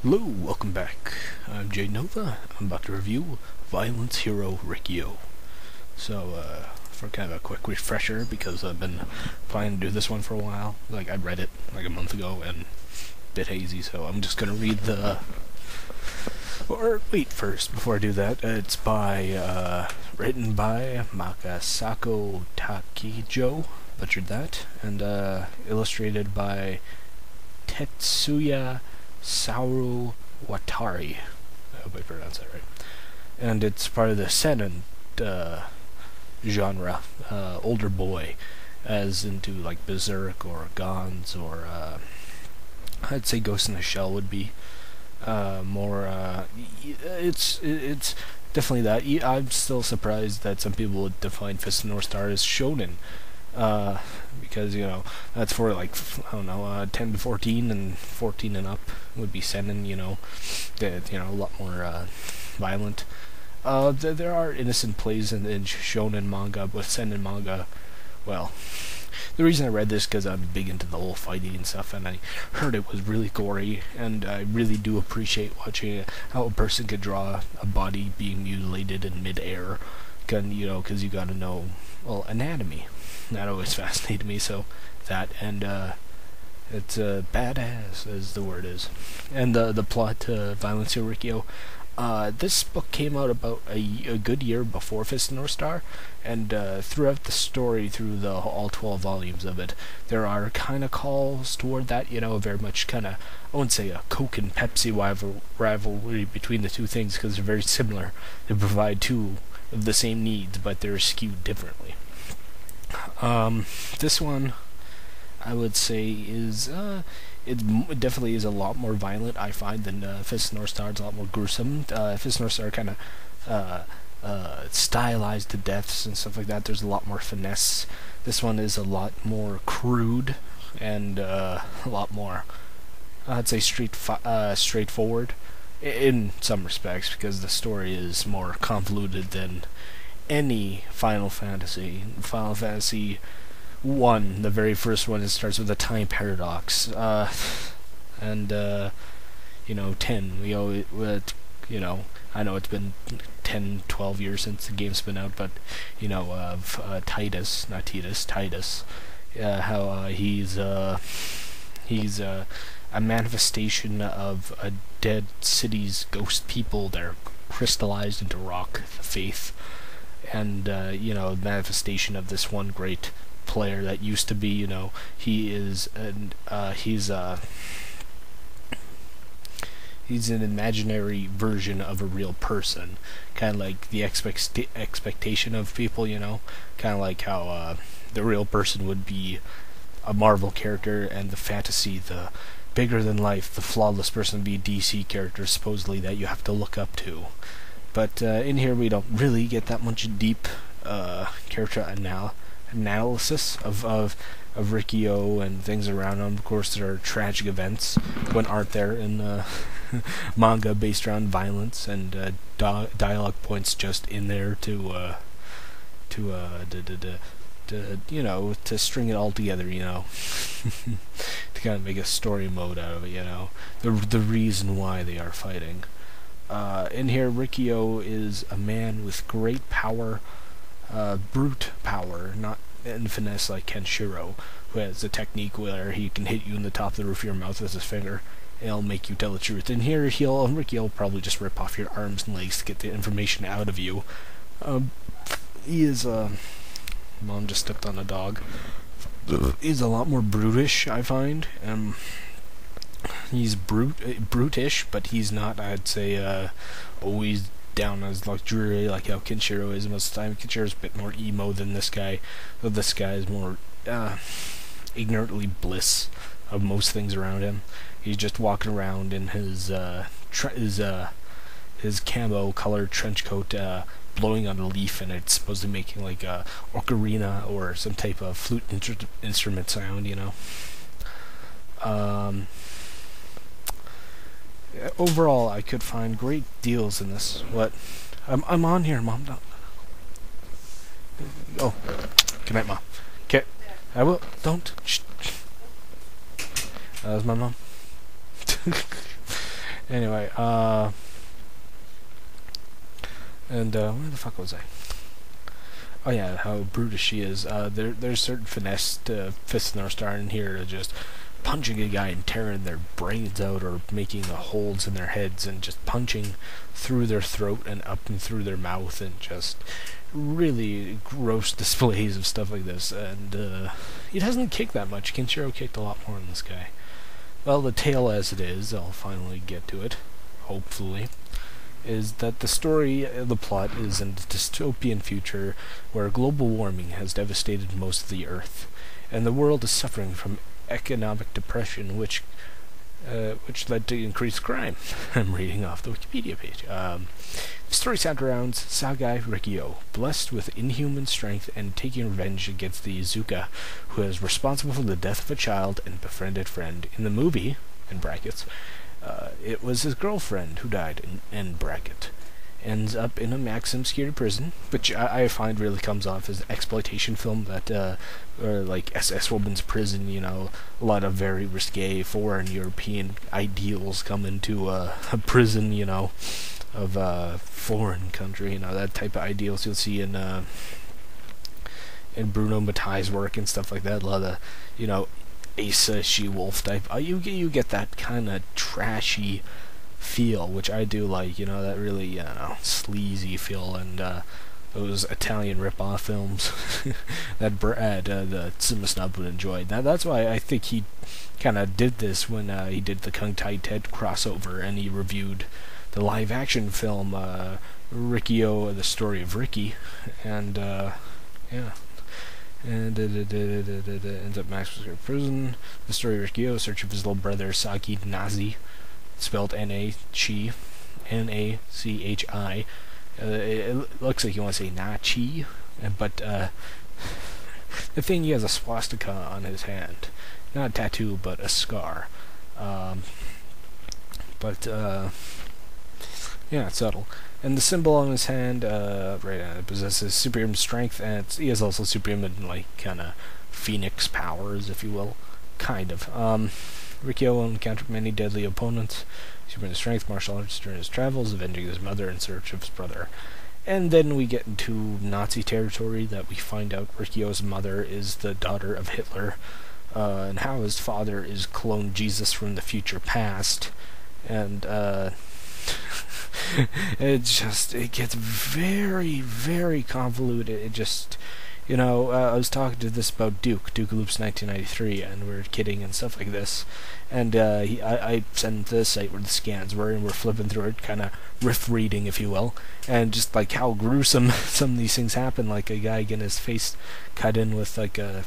Hello, welcome back. I'm Jay Nova. I'm about to review Violence Hero Riki-Oh. For kind of a quick refresher, because I've been planning to do this one for a while. Like, I read it like a month ago and a bit hazy, so I'm just gonna read the... Or, wait, first, before I do that, it's written by Makasako Takijo, butchered that, and illustrated by Tetsuya Saru Watari. I hope I pronounced that right. And it's part of the seinen genre, older boy, as into like Berserk or Gons or I'd say Ghost in the Shell would be more. It's definitely that. I'm still surprised that some people would define Fist of North Star as shonen. Because that's for like I don't know 10 to 14 and 14 and up would be seinen, a lot more violent. There are innocent plays in shonen manga, but seinen manga, well, the reason I read this because I'm big into the whole fighting and stuff, and I heard it was really gory, and I really do appreciate watching how a person could draw a body being mutilated in midair, because you gotta know, well, anatomy. That always fascinated me, so that, and it's badass, as the word is. And the plot to Violence Hero Riki-Oh, this book came out about a good year before Fist of North Star, and throughout the story, through all 12 volumes of it, there are kind of calls toward that, very much kind of, I wouldn't say a Coke and Pepsi rivalry between the two things, because they're very similar. They provide two of the same needs, but they're skewed differently. This one, I would say, is it definitely is a lot more violent, I find, than Fist of North Star. It's a lot more gruesome. Fist of North Star kind of stylized to deaths and stuff like that. There's a lot more finesse. This one is a lot more crude and a lot more, I'd say, straightforward in some respects, because the story is more convoluted than any Final Fantasy. Final Fantasy 1, the very first one, it starts with a time paradox, and 10. I know it's been 10, 12 years since the game's been out, but Titus, how he's a manifestation of a dead city's ghost people. They're crystallized into rock, the faith. And manifestation of this one great player that used to be, he's an imaginary version of a real person, kind of like the expectation of people, kind of like how the real person would be a Marvel character, and the fantasy, the bigger than life, the flawless person would be a DC character, supposedly, that you have to look up to. But in here we don't really get that much deep character analysis of Riki-Oh and things around him. Of course, there are tragic events. When aren't there in manga based around violence, and dialogue points just in there to string it all together, to kind of make a story mode out of it, the reason why they are fighting. In here, Riki-Oh is a man with great power, brute power, not in finesse like Kenshiro, who has a technique where he can hit you in the top of the roof of your mouth with his finger, and he'll make you tell the truth. In here, Riki-Oh will probably just rip off your arms and legs to get the information out of you. He is, Mom just stepped on a dog. He's a lot more brutish, I find. He's brutish, but he's not, I'd say, always down as luxury like how Kenshiro is most of the time. Kenshiro's a bit more emo than this guy, though this guy is more ignorantly bliss of most things around him. He's just walking around in his camo colored trench coat, blowing on a leaf, and it's supposed to be making like a ocarina or some type of flute instrument sound, Overall, I could find great deals in this. What? I'm on here, Mom. No. Oh, good night, Mom. Okay, I will. Don't. Shh. That was my mom. Anyway, and where the fuck was I? Oh yeah, how brutish she is. There's certain finesse to Fist of North Star in here, to just punching a guy and tearing their brains out, or making the holes in their heads and just punching through their throat and up and through their mouth, and just really gross displays of stuff like this. And he doesn't kick that much. Kenshiro kicked a lot more than this guy. Well, the tale as it is, I'll finally get to it, hopefully, is that the story, the plot, is in a dystopian future where global warming has devastated most of the Earth, and the world is suffering from economic depression, which led to increased crime. I'm reading off the Wikipedia page. The story surrounds Sagai Riki-Oh, blessed with inhuman strength and taking revenge against the Izuka, who is responsible for the death of a child and befriended friend. In the movie, in brackets, it was his girlfriend who died, in bracket. Ends up in a maximum security prison, which I find really comes off as an exploitation film, that, or like SS Woman's Prison, you know, a lot of very risque foreign European ideals come into a prison, you know, of a foreign country, you know, that type of ideals you'll see in Bruno Mattei's work and stuff like that. A lot of, you know, Asa She-Wolf type. You get that kind of trashy feel, which I do like, you know, that really, you know, sleazy feel, and those Italian rip-off films that Brad, the Cinema Snob, would enjoy. Now, that's why I think he kind of did this when he did the Kung Tai Ted crossover, and he reviewed the live-action film Riki-Oh, The Story of Ricky, and yeah. And ends up maximum prison. The story of Riki-Oh, search of his little brother Saki Nazi, spelled N-A-Chi, N-A-C-H-I. It looks like you want to say Nachi, but the thing, he has a swastika on his hand. Not a tattoo, but a scar. Yeah, it's subtle. And the symbol on his hand, it possesses superhuman strength, and he has also superhuman, like, kind of phoenix powers, if you will. Kind of. Riki-Oh encountered many deadly opponents, superhuman strength, martial arts during his travels, avenging his mother in search of his brother. And then we get into Nazi territory, that we find out Riki-Oh's mother is the daughter of Hitler, and how his father is clone Jesus from the future past, and, it gets very, very convoluted. It just, you know, I was talking to this about Duke Loops 1993, and we were kidding and stuff like this, and I sent him to the site where the scans were, and we're flipping through it, kind of riff reading, if you will, and just like how gruesome some of these things happen, like a guy getting his face cut in with like a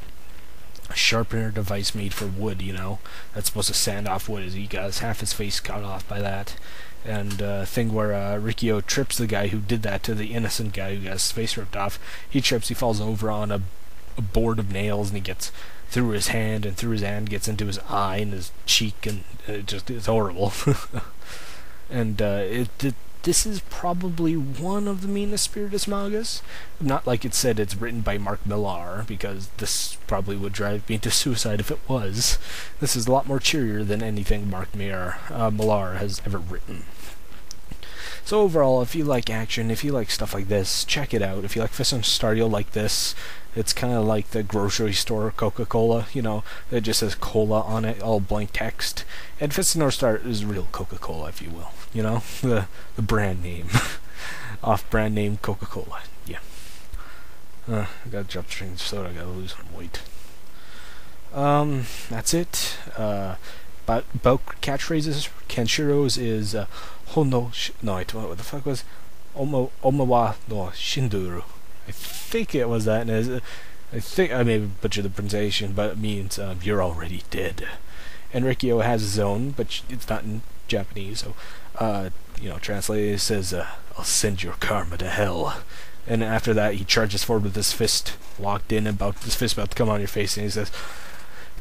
sharpener device made for wood, you know, that's supposed to sand off wood. He got half his face cut off by that. And thing where Riki-Oh trips the guy who did that to the innocent guy who got his face ripped off. He trips, he falls over on a board of nails, and he gets through his hand, and through his hand gets into his eye and his cheek, and it's horrible. And this is probably one of the meanest Spiritus mangas. Not like it said it's written by Mark Millar, because this probably would drive me to suicide if it was. This is a lot more cheerier than anything Mark Millar has ever written. So overall, if you like action, if you like stuff like this, check it out. If you like Fist and Star, you'll like this. It's kind of like the grocery store Coca-Cola, you know, it just says cola on it, all blank text. And Fist and North Star is real Coca-Cola, if you will, you know, the brand name, off-brand name Coca-Cola, yeah. I gotta drop drinking soda, I gotta lose some weight. That's it. About catchphrases, Kenshiro's is no, wait, what the fuck was Omawa no Shinduru. I think it was that, and I think I may butcher the pronunciation, but it means you're already dead. And Riki-Oh has his own, but it's not in Japanese, so you know, translated, it says I'll send your karma to hell. And after that, he charges forward with his fist locked in, his fist about to come on your face, and he says,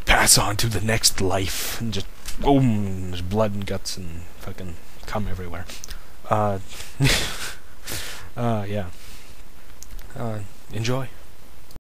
pass on to the next life, and just boom, there's blood and guts and fucking cum everywhere. Yeah. Enjoy.